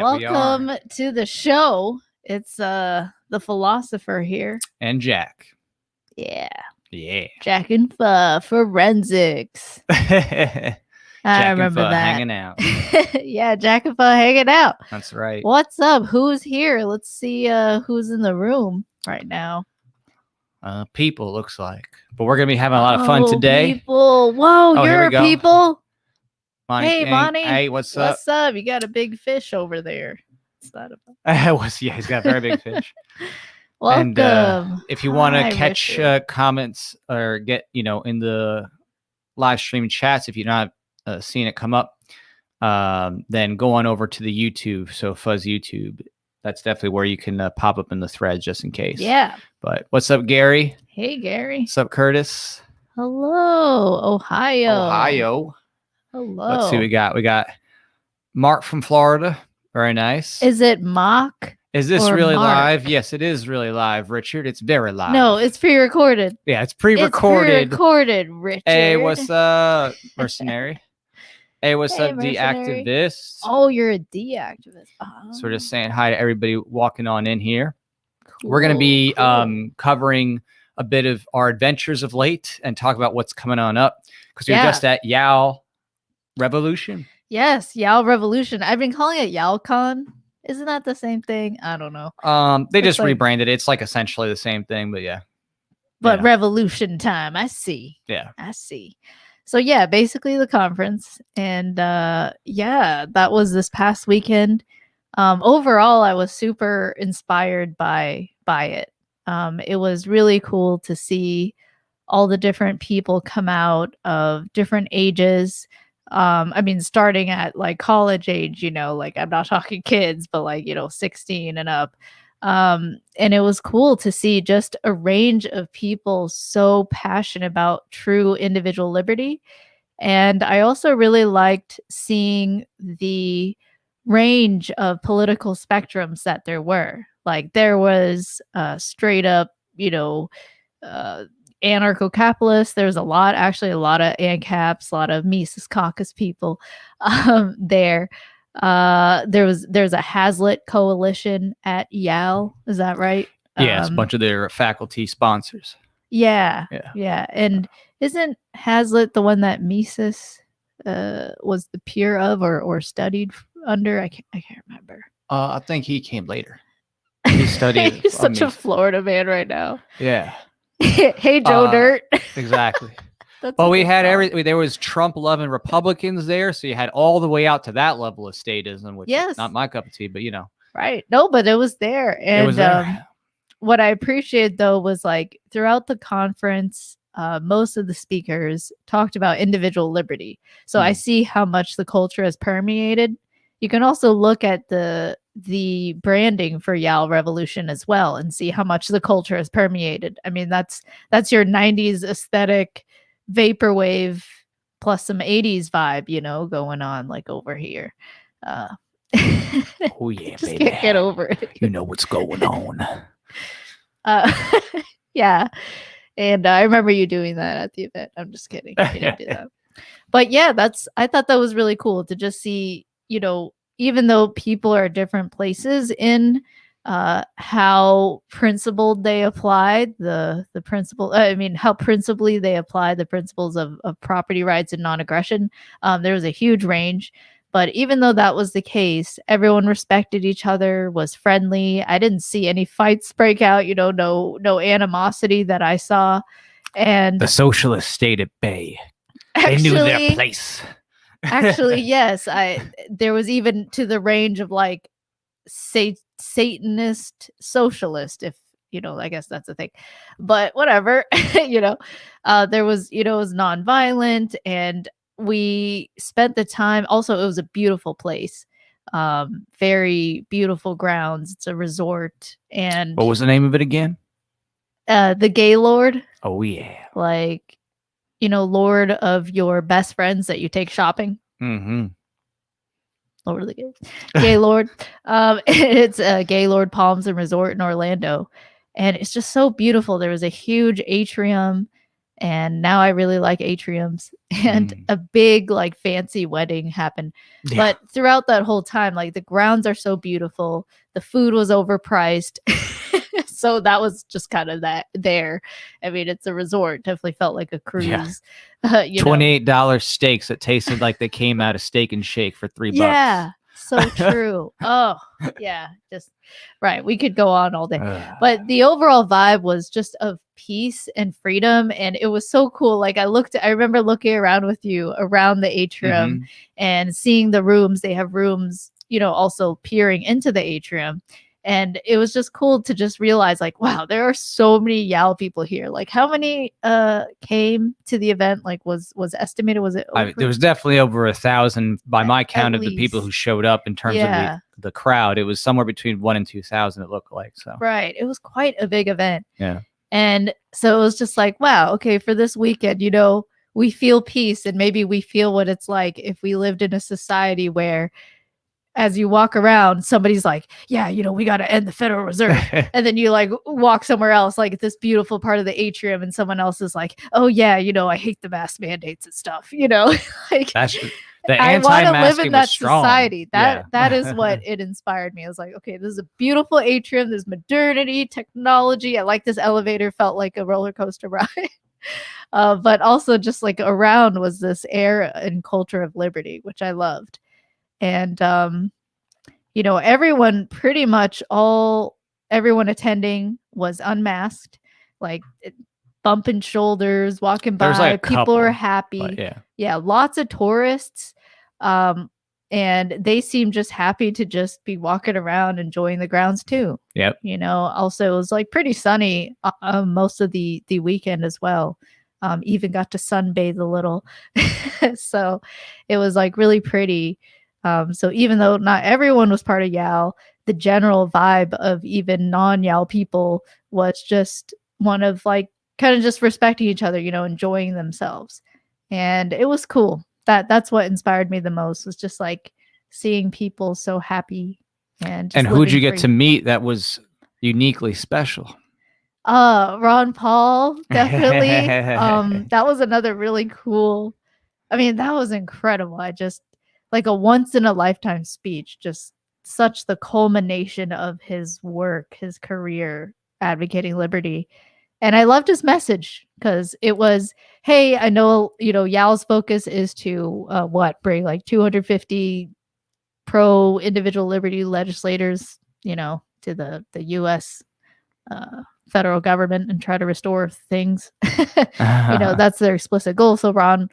Welcome to the show. It's the philosopher here. And Jack. Yeah. Yeah. Jack and Forensics. I remember that. Hanging out. Yeah, Jack and hanging out. That's right. What's up? Who's here? Let's see who's in the room right now. People, looks like. But we're going to be having a lot of fun today. People. Whoa, you're a people. Monty, hey, Monty. Hey, what's up? What's up? You got a big fish over there. What's that about? Yeah, he's got a very big fish. Welcome. And if you want to catch comments or get, in the live stream chats, if you're not seeing it come up, then go on over to the YouTube. So Fuzz YouTube. That's definitely where you can pop up in the threads just in case. Yeah. But what's up, Gary? Hey, Gary. What's up, Curtis? Hello, Ohio. Hello. Let's see what we got. We got Mark from Florida. Very nice. Is it mock? Is this really live? Yes, it is really live, Richard. It's very live. No, it's pre-recorded. Yeah, it's pre-recorded. It's pre-recorded, Richard. Hey, what's up, mercenary? Hey, what's up, deactivist? Oh, you're a deactivist. So we're just saying hi to everybody walking on in here. Cool, we're going to be covering a bit of our adventures of late and talk about what's coming on up because we're just at YAL Revolution. Yes, YAL Revolution. I've been calling it YALCon. Isn't that the same thing? I don't know. They just rebranded it. It's like essentially the same thing, but yeah. But revolution time. I see. Yeah. I see. So yeah, basically the conference. And that was this past weekend. Overall, I was super inspired by it. It was really cool to see all the different people come out of different ages. I mean, starting at like college age, like I'm not talking kids, but like, 16 and up. And it was cool to see just a range of people so passionate about true individual liberty. And I also really liked seeing the range of political spectrums that there were. Like there was straight up, anarcho-capitalists. There's a lot of ANCAPs, a lot of Mises Caucus people there. There's a Hazlitt coalition at YAL. Is that right? Yeah, it's a bunch of their faculty sponsors. Yeah. And isn't Hazlitt the one that Mises was the peer of or studied under? I can't remember. I think he came later. He studied. He's such a Florida man right now. Yeah. Hey, Joe Dirt. Exactly. Well, we had there was Trump-loving Republicans there, so you had all the way out to that level of statism, which is not my cup of tea, but Right. No, but it was there. And it was there. What I appreciated, though, was like throughout the conference, most of the speakers talked about individual liberty. So I see how much the culture has permeated. You can also look at the branding for YAL Revolution as well and see how much the culture has permeated. I mean, that's your 90s aesthetic vaporwave plus some 80s vibe, going on like over here. Oh yeah, just baby. Can't get over it. You know what's going on. Yeah. And I remember you doing that at the event. I'm just kidding. You didn't do that. But yeah, I thought that was really cool to just see, even though people are at different places in how principled they applied the principle, how principally they apply the principles of property rights and non-aggression. There was a huge range. But even though that was the case, everyone respected each other, was friendly. I didn't see any fights break out, no animosity that I saw. And the socialists stayed at bay. They knew their place. Actually, yes. There was even to the range of like Satanist socialist, if I guess that's a thing. But whatever, there was, it was nonviolent, and we spent the time. Also, it was a beautiful place. Very beautiful grounds. It's a resort. And what was the name of it again? The Gaylord. Oh yeah. Like, Lord of your best friends that you take shopping. Mm-hmm. Lord of the Gaylord. It's a Gaylord Palms and Resort in Orlando. And it's just so beautiful. There was a huge atrium. And now I really like atriums. And a big, like, fancy wedding happened. Yeah. But throughout that whole time, like, the grounds are so beautiful. The food was overpriced. So that was just kind of that there. I mean, it's a resort. Definitely felt like a cruise. Yeah. $28 steaks that tasted like they came out of Steak and Shake for $3. Yeah, so true. Oh, yeah, just right. We could go on all day. But the overall vibe was just of peace and freedom. And it was so cool. Like, I remember looking around with you around the atrium and seeing the rooms. They have rooms, you know, also peering into the atrium. And it was just cool to just realize, like, wow, there are so many YAL people here. Like, how many came to the event? Like, was estimated? Was it over? There was definitely over 1,000 by my count of the people who showed up in terms of the crowd. It was somewhere between 1,000 and 2,000, it looked like. So right. It was quite a big event. Yeah. And so it was just like, wow, okay, for this weekend, you know, we feel peace, and maybe we feel what it's like if we lived in a society where, as you walk around, somebody's like, yeah, you know, we got to end the Federal Reserve. And then you like walk somewhere else, like this beautiful part of the atrium, and someone else is like, oh yeah, you know, I hate the mask mandates and stuff, you know. Like, I want to live in that society. That is what it inspired me. I was like, okay, this is a beautiful atrium. There's modernity, technology. I like this elevator, felt like a roller coaster ride. But also just like around was this air and culture of liberty, which I loved. And, you know, everyone attending was unmasked, like bumping shoulders, walking by. Like people were happy. Yeah, lots of tourists. And they seemed just happy to just be walking around, enjoying the grounds too. Yep. You know, also it was like pretty sunny most of the weekend as well. Even got to sunbathe a little. So it was like really pretty. So even though not everyone was part of YAL, the general vibe of even non-YAL people was just one of like kind of just respecting each other, you know, enjoying themselves. And it was cool. That's what inspired me the most, was just like seeing people so happy. And who'd you get to meet that was uniquely special? Ron Paul, definitely. That was another really cool. I mean, that was incredible. I just like a once in a lifetime speech, just such the culmination of his work, his career advocating liberty. And I loved his message because it was, hey, I know, you know, YAL's focus is to bring like 250 pro individual liberty legislators, you know, to the US federal government and try to restore things. You know, that's their explicit goal. So Ron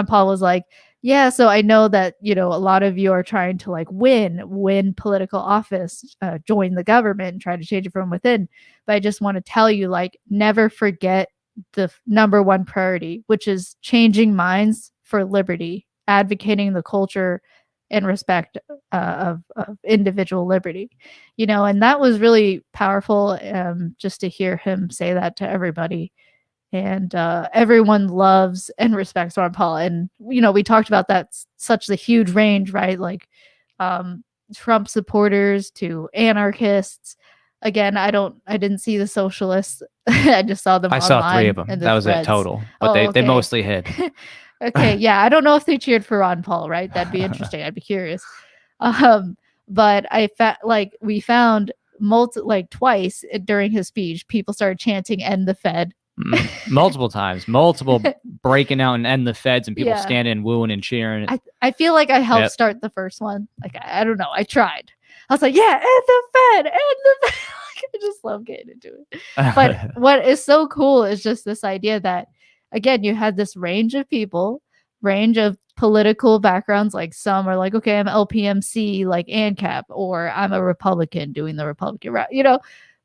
Paul was like, yeah, so I know that, you know, a lot of you are trying to like win political office, join the government and try to change it from within. But I just want to tell you, like, never forget the number one priority, which is changing minds for liberty, advocating the culture and respect of individual liberty, you know. And that was really powerful, just to hear him say that to everybody. And everyone loves and respects Ron Paul. And, you know, we talked about that, such the huge range, right? Like Trump supporters to anarchists. Again, I didn't see the socialists. I just saw them. I saw 3 of them. That was it total. But they mostly hid. Okay, yeah, I don't know if they cheered for Ron Paul, right? That'd be interesting. I'd be curious. But we found twice during his speech, people started chanting "End the Fed." Multiple times, breaking out and end the feds, and people standing and wooing and cheering. I feel like I helped start the first one. Like, I don't know. I tried. I was like, yeah, end the Fed, end the Fed. I just love getting into it. But what is so cool is just this idea that, again, you had this range of people, range of political backgrounds. Like some are like, okay, I'm LPMC, like ANCAP, or I'm a Republican doing the Republican route. You know,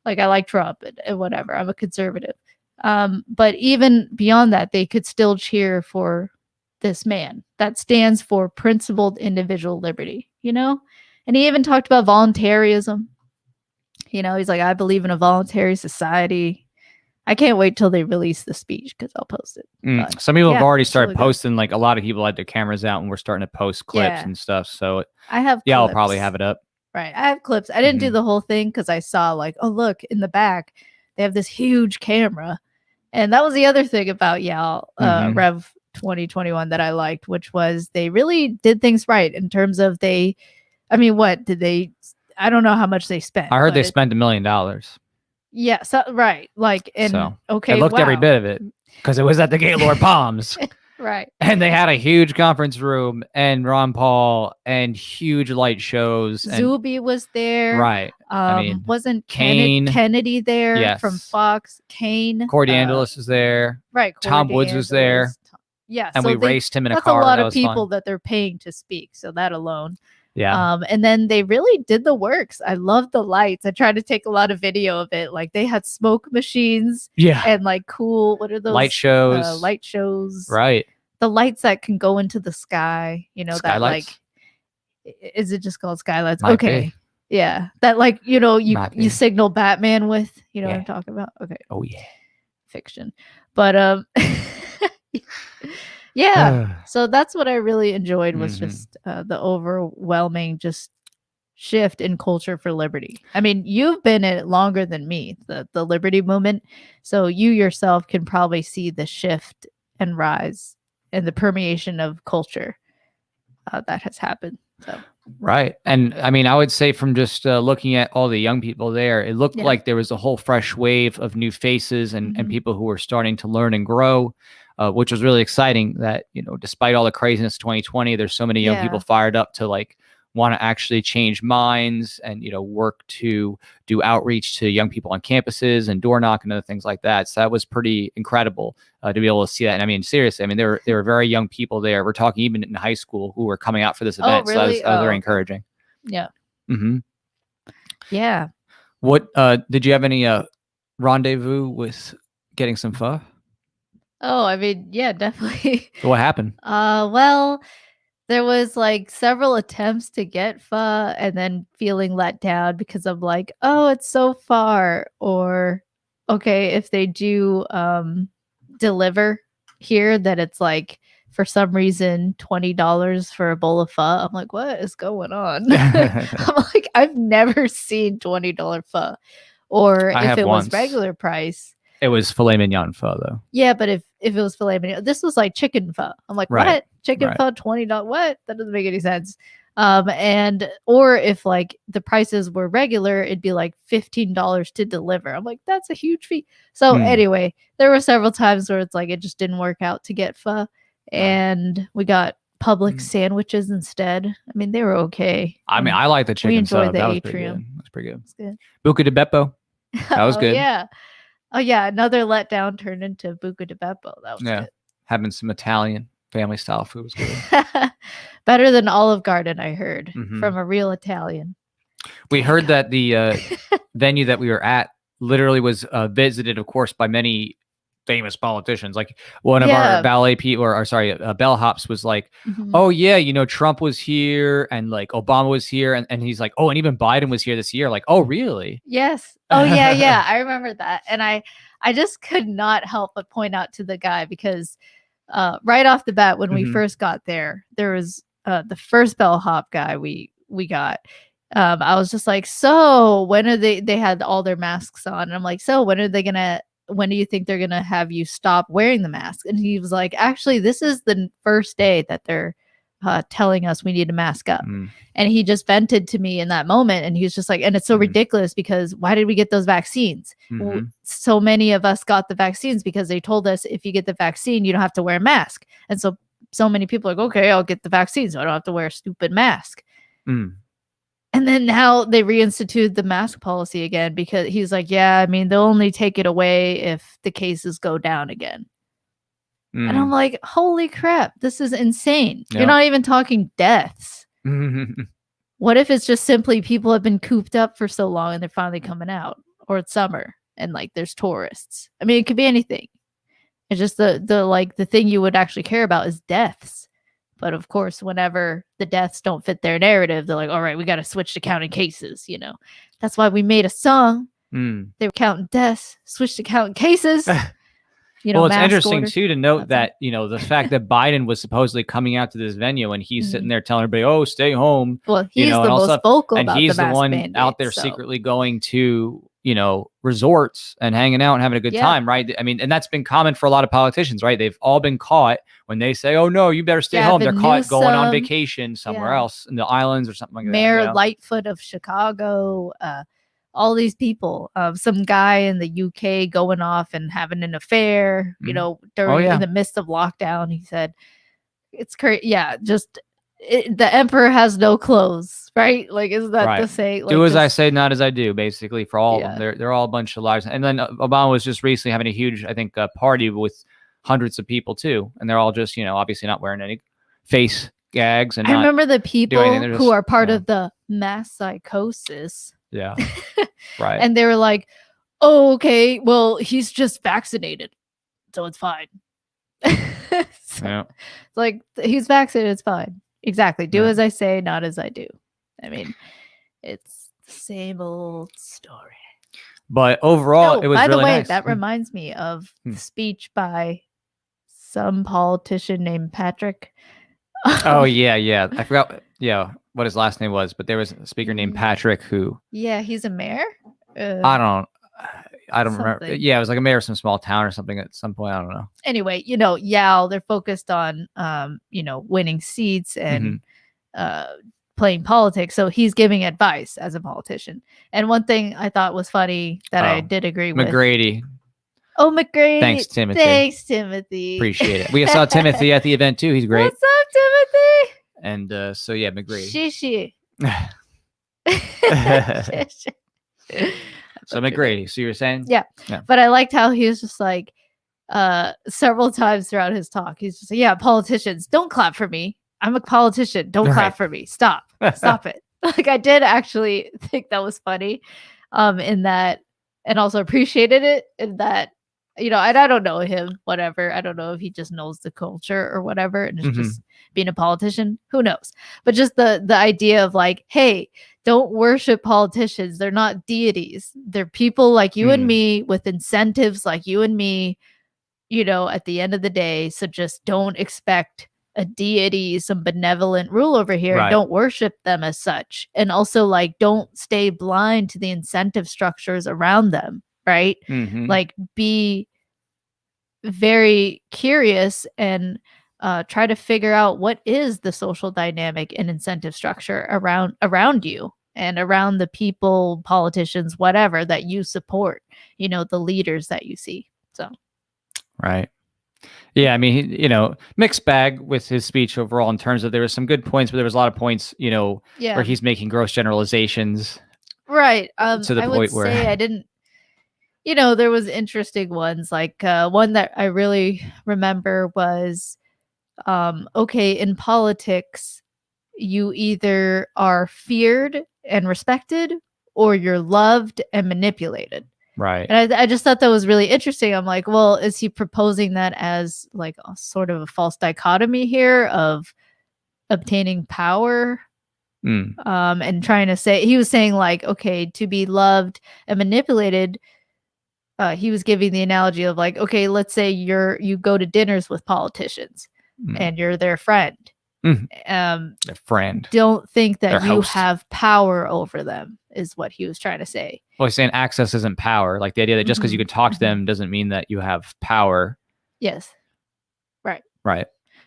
like I like Trump and whatever. I'm a conservative. But even beyond that, they could still cheer for this man that stands for principled individual liberty, you know? And he even talked about voluntarism. You know, he's like, I believe in a voluntary society. I can't wait till they release the speech because I'll post it. Some people have already started posting, like a lot of people had their cameras out and we're starting to post clips and stuff. So I have clips. I'll probably have it up. Right. I have clips. I didn't do the whole thing because I saw like, oh, look, in the back, they have this huge camera. And that was the other thing about YAL Mhm. Rev 2021 that I liked, which was they really did things right in terms of I mean, what did they? I don't know how much they spent. I heard they but spent $1 million. Yeah, so right, like, and So I okay, looked every wow, bit of it because it was at the Gaylord Palms. right. And they had a huge conference room and Ron Paul and huge light shows and Zuby was there. right. I mean, Wasn't Kane, Kennedy there from yes. Fox? Kane, Corey DeAngelis was there. right? Tom Corey Woods was there. DeAngelis. Yeah, And so we raced him in a that's a car. lot That of was people fun. that they're paying to speak. So that alone. Yeah. And then they really did the works. I love the lights. I tried to take a lot of video of it. Like they had smoke machines. Yeah. And like cool, what are those? Light shows. Light shows. Right. The lights that can go into the sky, you know, Skylights? that like, is it just called skylights? Might okay. be. Yeah. That like, you know, you signal Batman with, you know Yeah. what I'm talking about? Okay. Oh yeah. Fiction. But yeah. So that's what I really enjoyed was just the overwhelming just shift in culture for liberty. I mean, you've been in it longer than me, the liberty movement. So you yourself can probably see the shift and rise and the permeation of culture that has happened. So. Right. And I mean, I would say from just looking at all the young people there, it looked Yeah. like there was a whole fresh wave of new faces and people who were starting to learn and grow, which was really exciting that, you know, despite all the craziness of 2020, there's so many young people fired up to like want to actually change minds and, you know, work to do outreach to young people on campuses and door knock and other things like that. So that was pretty incredible to be able to see that. And I mean, seriously, I mean, there were very young people there. We're talking even in high school who were coming out for this event. Oh, really? So that was very encouraging. Yeah. Mm-hmm. Yeah. What did you have any rendezvous with getting some pho? Oh, I mean, yeah, definitely. What happened? Well, there was like several attempts to get pho and then feeling let down because I'm like, oh, it's so far. Or okay, if they do deliver here, that it's like for some reason $20 for a bowl of pho. I'm like, what is going on? I'm like, I've never seen $20 pho. Or if it was regular price. It was filet mignon pho though. Yeah, but if it was filet mignon, this was like chicken pho. I'm like, what? Chicken pho, $20? What? That doesn't make any sense. And or if like the prices were regular, it'd be like $15 to deliver. I'm like, that's a huge fee. So anyway, there were several times where it's like it just didn't work out to get pho, and we got Publix sandwiches instead. I mean, they were okay. I mean, I like the chicken. We enjoyed the atrium. That's pretty good. Good. Buca di Beppo. That was good. Yeah. Oh yeah, another letdown turned into Buca di Beppo. That was good. Having some Italian family style food was good. Better than Olive Garden, I heard, from a real Italian. We heard that the venue that we were at literally was visited, of course, by many famous politicians. Like one of our ballet people, bellhops was like, oh yeah, you know, Trump was here and like Obama was here. And he's like, oh, and even Biden was here this year. Like, oh, really? Yes. Oh yeah. Yeah. I remember that. And I just could not help but point out to the guy because right off the bat, when we first got there was the first bellhop guy we got. I was just like, so when are they had all their masks on. And I'm like, so when do you think they're going to have you stop wearing the mask? And he was like, actually, this is the first day that they're telling us we need to mask up. And he just vented to me in that moment. And he was just like, and it's so ridiculous because why did we get those vaccines? Well, so many of us got the vaccines because they told us if you get the vaccine, you don't have to wear a mask. And so many people are like, okay, I'll get the vaccine so I don't have to wear a stupid mask. And then now they reinstituted the mask policy again because he's like, yeah, I mean, they'll only take it away if the cases go down again. And I'm like, holy crap, this is insane. You're not even talking deaths. What if it's just simply people have been cooped up for so long and they're finally coming out, or it's summer and like there's tourists? I mean, it could be anything. It's just the thing you would actually care about is deaths. But of course, whenever the deaths don't fit their narrative, they're like, all right, we got to switch to counting cases. You know, that's why we made a song. They were counting deaths, switch to counting cases. You know, well, it's interesting too to note that, you know, the fact that Biden was supposedly coming out to this venue and he's sitting there telling everybody, oh, stay home. Well, he's the most vocal about the mask mandate, out there secretly going to resorts and hanging out and having a good time, right? I mean, and that's been common for a lot of politicians, right? They've all been caught when they say, "Oh no, you better stay home." They're caught going on vacation somewhere else in the islands or something like that. Mayor Lightfoot of Chicago, all these people, some guy in the UK going off and having an affair, during in the midst of lockdown. He said, "It's crazy." Yeah, just the emperor has no clothes, right? Like, is that the saying? Like, do as I say, not as I do, basically, for all of them. They're all a bunch of liars. And then Obama was just recently having a huge, I think, party with hundreds of people too, and they're all just, obviously not wearing any face gags. And I remember the people who are part of the mass psychosis. Yeah, right. And they were like, "Oh, okay, well, he's just vaccinated, so it's fine." It's like, he's vaccinated, it's fine. Exactly. Do as I say, not as I do. I mean, it's the same old story. But overall, it was really nice. By the way, that reminds me of the speech by some politician named Patrick. Oh, yeah. I forgot, what his last name was, but there was a speaker named Patrick who... Yeah, he's a mayor? I don't remember. Yeah, it was like a mayor of some small town or something at some point. I don't know. Anyway, YAL, they're focused on, winning seats and playing politics. So he's giving advice as a politician. And one thing I thought was funny that I did agree with. McGrady. Oh, McGrady. Thanks, Timothy. Appreciate it. We saw Timothy at the event too. He's great. What's up, Timothy? And McGrady. Shishi. So McGrady, so you were saying? Yeah. But I liked how he was just like, several times throughout his talk, he's just like, politicians, don't clap for me. I'm a politician. Don't clap for me. Stop it. Like, I did actually think that was funny, in that, and also appreciated it in that, and I don't know him, whatever. I don't know if he just knows the culture or whatever, and it's just being a politician. Who knows? But just the idea of like, hey, don't worship politicians. They're not deities. They're people like you and me with incentives like you and me, at the end of the day. So just don't expect a deity, some benevolent rule over here. Right. Don't worship them as such. And also, like, don't stay blind to the incentive structures around them. Right? Like, be very curious and try to figure out what is the social dynamic and incentive structure around you and around the people, politicians, whatever that you support, the leaders that you see. So, right. Yeah, I mean, mixed bag with his speech overall in terms of there were some good points, but there was a lot of points, where he's making gross generalizations. Right. To the point where I didn't. There was interesting ones, like one that I really remember was, okay, in politics, you either are feared and respected or you're loved and manipulated. Right. And I just thought that was really interesting. I'm like, well, is he proposing that as like a sort of a false dichotomy here of obtaining power? And trying to say, he was saying like, okay, to be loved and manipulated, he was giving the analogy of like, okay, let's say you go to dinners with politicians and you're their friend. Their friend. Don't think that you have power over them, is what he was trying to say. Well, he's saying access isn't power. Like the idea that just because you can talk to them doesn't mean that you have power. Yes. Right. Right.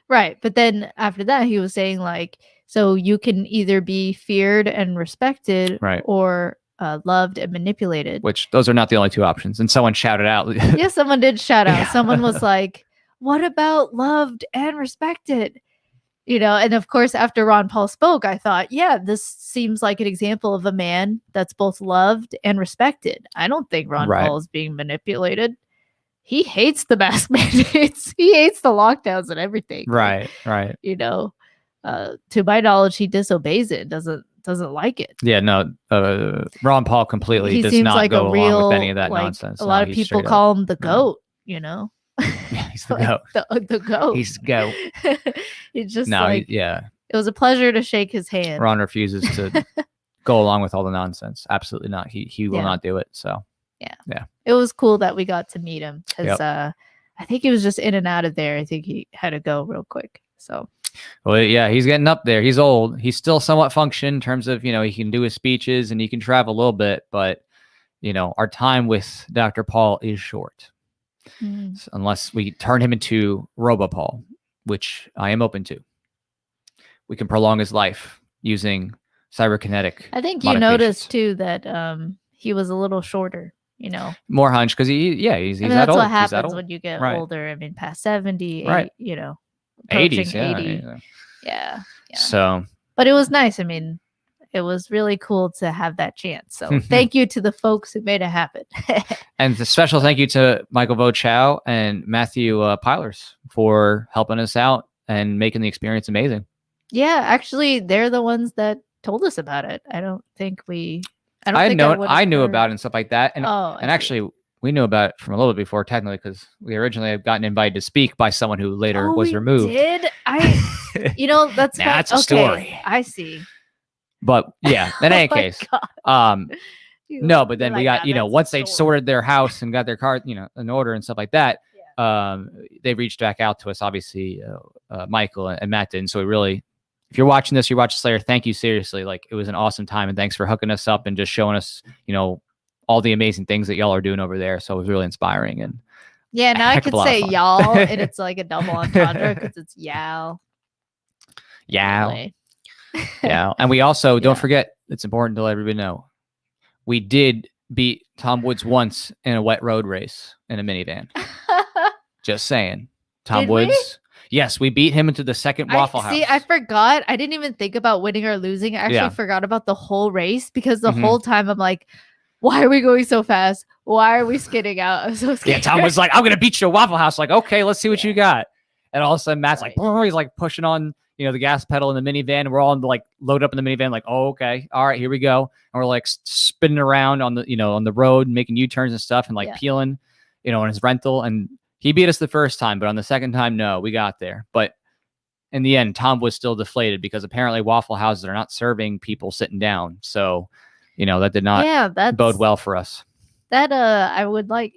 Right. But then after that, he was saying like, so you can either be feared and respected, right, or loved and manipulated. Which those are not the only two options. And someone shouted out. Yeah, someone did shout out. Someone was like, what about loved and respected? And of course, after Ron Paul spoke, I thought, yeah, this seems like an example of a man that's both loved and respected. I don't think Ron Paul is being manipulated. He hates the mask mandates. He hates the lockdowns and everything. Right. To my knowledge, he disobeys it. Doesn't like it. Yeah, no. Ron Paul completely does not like go along with any of that nonsense. A lot of people call him the GOAT. Yeah, he's the GOAT. The GOAT. He's the GOAT. It's just it was a pleasure to shake his hand. Ron refuses to go along with all the nonsense. Absolutely not. He will not do it. So yeah. It was cool that we got to meet him because I think he was just in and out of there. I think he had to go real quick. So. Well, yeah, he's getting up there. He's old. He's still somewhat functioning in terms of, he can do his speeches and he can travel a little bit, but our time with Dr. Paul is short. Unless we turn him into RoboPaul, which I am open to. We can prolong his life using cyberkinetic. I think you noticed too that he was a little shorter, More hunch because he's I mean, that that's old. what happens when you get Right. older. I mean, past 70, right. 80s, 80. Yeah. So, but it was nice. I mean, it was really cool to have that chance. So thank you to the folks who made it happen. And a special thank you to Michael Vochow and Matthew Pilers for helping us out and making the experience amazing. Yeah, actually, they're the ones that told us about it. I don't think I knew about it and stuff like that. And actually, we knew about it from a little bit before, technically, because we originally had gotten invited to speak by someone who later was removed. Did that's that's a story. I see. But yeah, in any case, no. But then we got once they sorted their house and got their car in order and stuff like that. They reached back out to us. Obviously, Michael and Matt did. And so we really, if you're watching this, you're watching Slayer. Thank you, seriously. Like, it was an awesome time, and thanks for hooking us up and just showing us, all the amazing things that y'all are doing over there. So it was really inspiring. And now I could say y'all, and it's like a double entendre because it's YAL. YAL. Yeah. And we also, don't forget, it's important to let everybody know, we did beat Tom Woods once in a wet road race in a minivan. Just saying. Tom Woods. Yes, we beat him into the second Waffle House. See, I forgot. I didn't even think about winning or losing. I actually forgot about the whole race because the whole time I'm like, why are we going so fast? Why are we skidding out? I'm so scared. Yeah, Tom was like, I'm going to beat you to Waffle House. Like, okay, let's see what you got. And all of a sudden, Matt's like, he's like pushing on, the gas pedal in the minivan. And we're all like loaded up in the minivan, like, oh, okay. All right, here we go. And we're like spinning around on the, on the road, making U-turns and stuff and like peeling, on his rental. And he beat us the first time, but on the second time, no, we got there. But in the end, Tom was still deflated because apparently Waffle Houses are not serving people sitting down. So, that did not bode well for us. That I would like,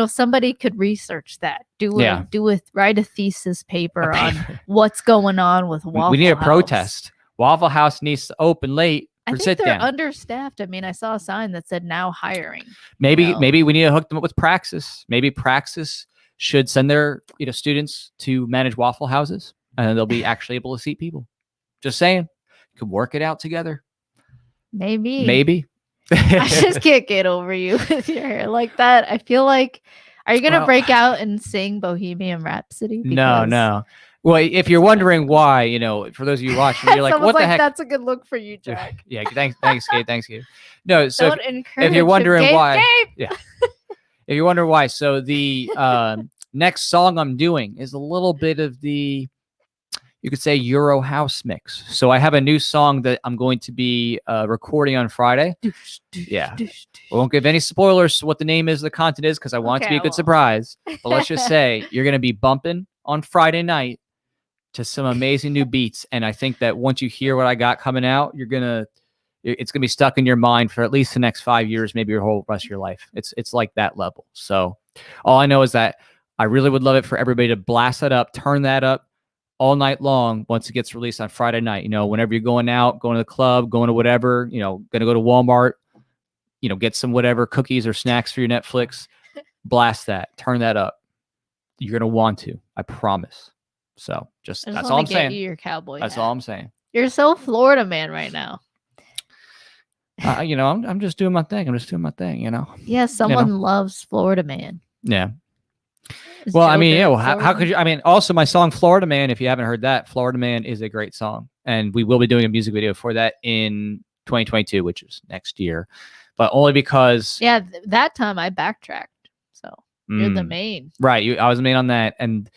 somebody could research that. Write a thesis paper on what's going on with Waffle House. We need a protest. Waffle House needs to open late. I think they're understaffed. I mean, I saw a sign that said now hiring. Maybe we need to hook them up with Praxis. Maybe Praxis should send their students to manage Waffle Houses, and they'll be actually able to seat people. Just saying, you could work it out together. Maybe. I just can't get over you with your hair like that. I feel like, are you gonna break out and sing Bohemian Rhapsody? No. Well, if you're wondering why, for those of you watching, you're like, what the heck? That's a good look for you, Jack. Yeah, thanks, Gabe. No, so if you're wondering why, Gabe. If you're wondering why, so the next song I'm doing is a little bit of the, you could say, Euro house mix. So I have a new song that I'm going to be recording on Friday. Yeah. I won't give any spoilers to what the name is, the content is, because I want it to be a good surprise. But let's just say you're going to be bumping on Friday night to some amazing new beats. And I think that once you hear what I got coming out, it's going to be stuck in your mind for at least the next 5 years, maybe your whole rest of your life. It's like that level. So all I know is that I really would love it for everybody to blast that up, turn that up all night long once it gets released on Friday night. Whenever you're going out, going to the club, going to whatever, going to go to Walmart, get some whatever cookies or snacks for your Netflix, blast that, turn that up. You're going to want to, I promise. So that's all I'm saying. You your cowboy that's hat. all I'm saying. You're so Florida man right now. I'm just doing my thing. Yeah, someone loves Florida man. Yeah. Well, I mean, how could you? I mean, also my song Florida Man, if you haven't heard that, Florida Man is a great song. And we will be doing a music video for that in 2022, which is next year. But only because... Yeah, that time I backtracked. So you're the main. Right. I was the main on that. And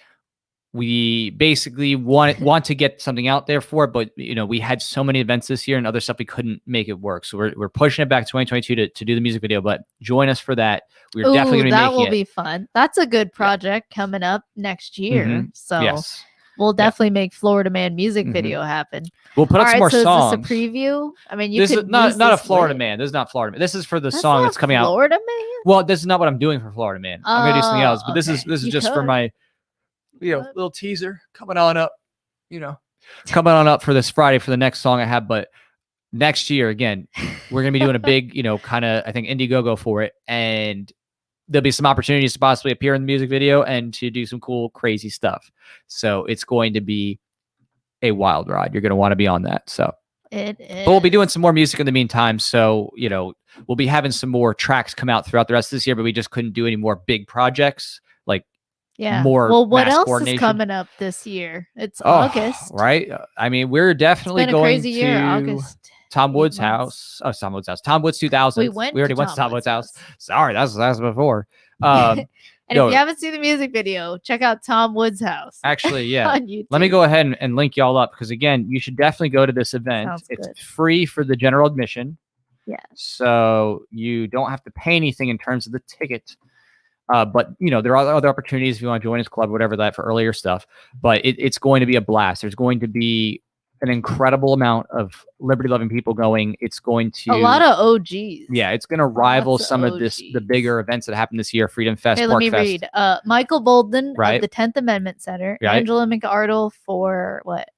we basically want to get something out there for it. But, we had so many events this year and other stuff, we couldn't make it work. So we're pushing it back to 2022 to do the music video. But join us for that. We're definitely going to be making it. That will be fun. That's a good project coming up next year. So we'll definitely make Florida Man music video happen. We'll put up some more songs. Is this a preview? I mean, this is not a Florida Man. This is not Florida Man. This is for the song that's coming out. Florida Man? Well, this is not what I'm doing for Florida Man. I'm going to do something else. But this is just for my little teaser coming on up. Coming on up for this Friday for the next song I have. But next year, again, we're going to be doing a big, kind of, I think, Indiegogo for it. And there'll be some opportunities to possibly appear in the music video and to do some cool, crazy stuff. So it's going to be a wild ride. You're going to want to be on that. So it is. But we'll be doing some more music in the meantime. So, we'll be having some more tracks come out throughout the rest of this year, but we just couldn't do any more big projects. Like, more. Well, what mass else coordination. is coming up this year? It's August. Right? I mean, we're definitely it's been a going crazy to year, August. Tom Woods' house. Oh, Tom Woods' house. Tom Woods 2000. We already went to Tom Woods' house. Sorry, that's before. And if you haven't seen the music video, check out Tom Woods' house. Actually, yeah. On YouTube. Let me go ahead and link y'all up, because again, you should definitely go to this event. Sounds it's good. free for the general admission. Yeah. So you don't have to pay anything in terms of the ticket. But there are other opportunities if you want to join his club, whatever that, for earlier stuff. But it's going to be a blast. There's going to be an incredible amount of liberty-loving people going. It's going to a lot of OGs. Yeah, it's going to rival some of the bigger events that happened this year. Freedom Fest, Hey, Pork let me Fest. read. Michael Bolden Right. of the 10th Amendment Center. Right. Angela McArdle for what?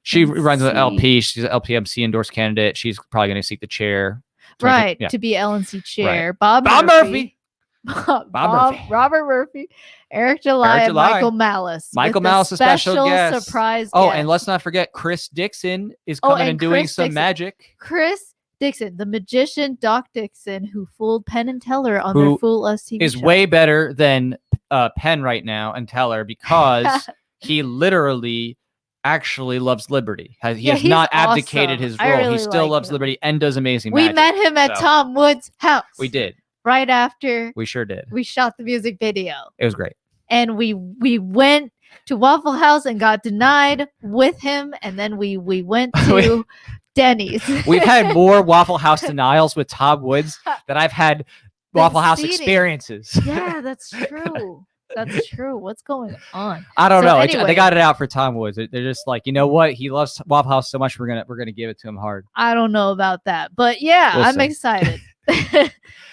She runs the LP. She's an LPMC endorsed candidate. She's probably going to seek the chair. Right, to be LNC chair. Right. Bob Murphy. Robert Murphy, Eric July, and Michael Malice. Michael Malice, a special guest. Surprise guest. Oh, and let's not forget Chris Dixon is coming and doing some magic. Chris Dixon, the magician Doc Dixon, who fooled Penn and Teller on their Fool Us TV is show. way better than Penn right now and Teller, because he literally actually loves liberty. He has not abdicated awesome. his role. Really he still loves him. liberty and does amazing We magic. met him at Tom Woods' house. We did. Right after we sure did. We shot the music video. It was great. And we went to Waffle House and got denied with him, and then we went to Denny's. We've had more Waffle House denials with Tom Woods than I've had Waffle House experiences. Yeah, that's true. That's true. What's going on? I don't know. Anyway, they got it out for Tom Woods. They're just like, you know what? He loves Waffle House so much. We're gonna give it to him hard. I don't know about that, but yeah, I'm excited. I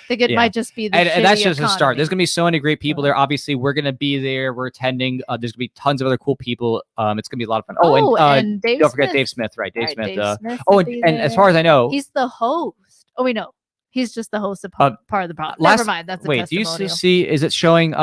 think it might just be the and that's just economy. a start. There's gonna be so many great people there. Obviously, we're gonna be there. We're attending. There's gonna be tons of other cool people. It's gonna be a lot of fun. And Dave don't Smith. forget Dave Smith, right? Dave Smith. Smith and as far as I know, he's the host. Oh, we know he's just the host of part of the podcast. Never mind. That's a testimonial. Do you see? Is it showing?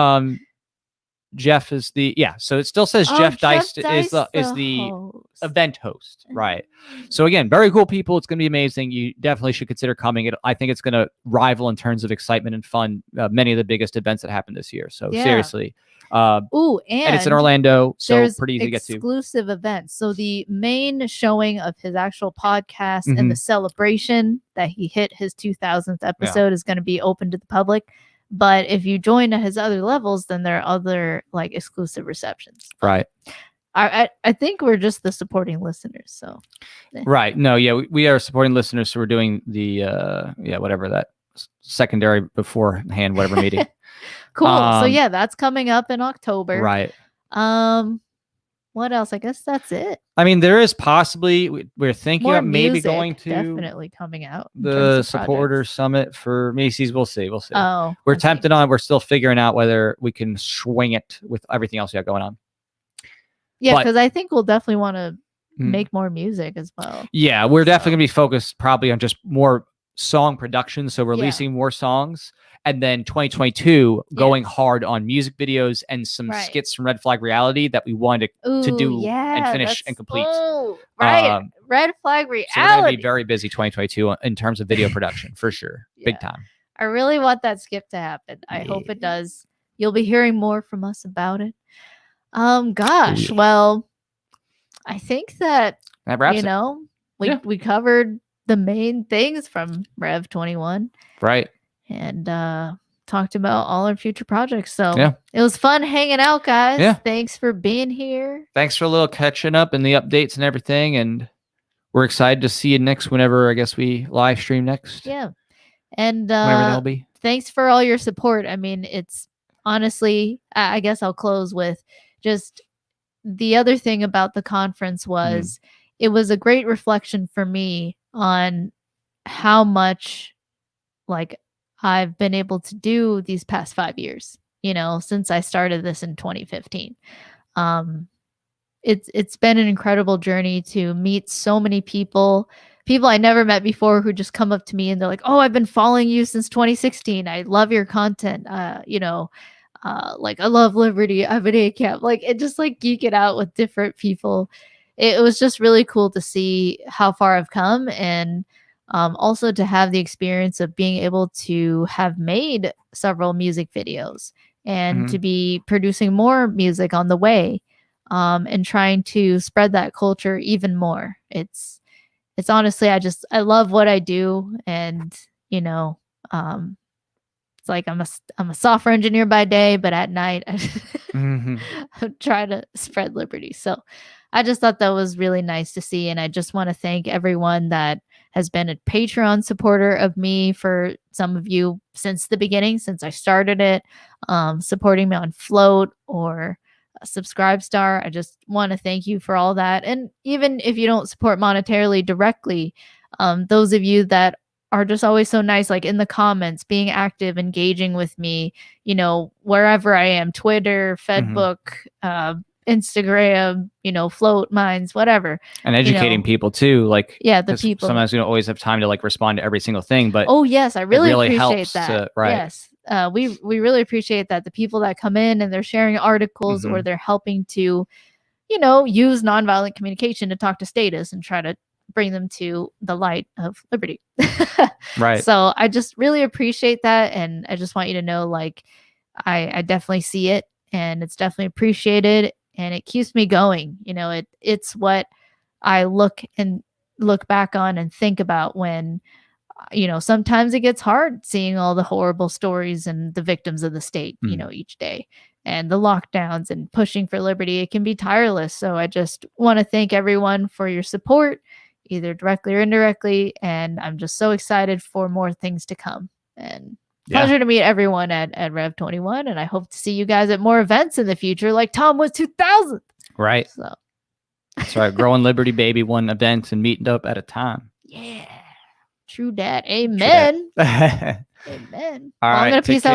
Jeff is so it still says Jeff Dice is the event host, right? So again, very cool people. It's going to be amazing. You definitely should consider coming. I think it's going to rival in terms of excitement and fun many of the biggest events that happened this year. So seriously. And it's in Orlando, so pretty easy to get to. Exclusive events. So the main showing of his actual podcast and the celebration that he hit his 2000th episode is going to be open to the public. But if you join at his other levels, then there are other exclusive receptions. Right. I think we're just the supporting listeners. So. Right. No. Yeah. We are supporting listeners. So we're doing the whatever that secondary beforehand whatever meeting. Cool. So yeah, that's coming up in October. Right. What else? I guess that's it. I mean, there is possibly we're thinking more of maybe music going to definitely coming out the supporter summit for Macy's. We'll see. Oh, we're tempted on. We're still figuring out whether we can swing it with everything else we got going on. Yeah, because I think we'll definitely want to make more music as well. Yeah, we're definitely gonna be focused probably on just more song production, so releasing more songs. And then 2022 going hard on music videos and some skits from Red Flag Reality that we wanted to do and finish and complete. Red Flag Reality. So we're going to be very busy 2022 in terms of video production for sure. Big time. I really want that skip to happen. I hope it does. You'll be hearing more from us about it. Gosh, well, I think that wraps it. we covered the main things from Rev 21. Right. And talked about all our future projects. So it was fun hanging out, guys. Yeah. Thanks for being here. Thanks for a little catching up and the updates and everything. And we're excited to see you next whenever I guess we live stream next. Yeah. And whenever that'll be. Thanks for all your support. I mean, it's honestly, I guess I'll close with just the other thing about the conference was it was a great reflection for me on how much I've been able to do these past 5 years, since I started this in 2015. It's been an incredible journey to meet so many people, people I never met before who just come up to me and they're like, "Oh, I've been following you since 2016. I love your content. Like I love liberty. I'm an ACAP." Like it just like geek it out with different people. It was just really cool to see how far I've come, and also to have the experience of being able to have made several music videos and to be producing more music on the way, and trying to spread that culture even more. It's honestly, I love what I do, and it's like I'm a software engineer by day, but at night I try to spread liberty. So I just thought that was really nice to see, and I just want to thank everyone that has been a Patreon supporter of me, for some of you since the beginning, since I started it, supporting me on Float or Subscribestar. I just want to thank you for all that. And even if you don't support monetarily directly, those of you that are just always so nice, like in the comments, being active, engaging with me, wherever I am, Twitter, Fedbook, Instagram, Float, Minds, whatever. And educating people too. Like, yeah, the people. Sometimes we don't always have time to like respond to every single thing, but oh yes, I really appreciate that. Right. Yes. We really appreciate that. The people that come in and they're sharing articles or they're helping to, use nonviolent communication to talk to status and try to bring them to the light of liberty. Right. So I just really appreciate that. And I just want you to know, like, I definitely see it, and it's definitely appreciated, and it keeps me going. It's what I look back on and think about when, sometimes it gets hard seeing all the horrible stories and the victims of the state, each day, and the lockdowns and pushing for liberty. It can be tireless. So I just want to thank everyone for your support, either directly or indirectly. And I'm just so excited for more things to come. And pleasure to meet everyone at Rev 21. And I hope to see you guys at more events in the future, like Tom was 2000. Right. So that's right. Growing liberty, baby, one event and meeting up at a time. Yeah. True dat. Amen. True dat. Amen. All right. I'm going to peace out.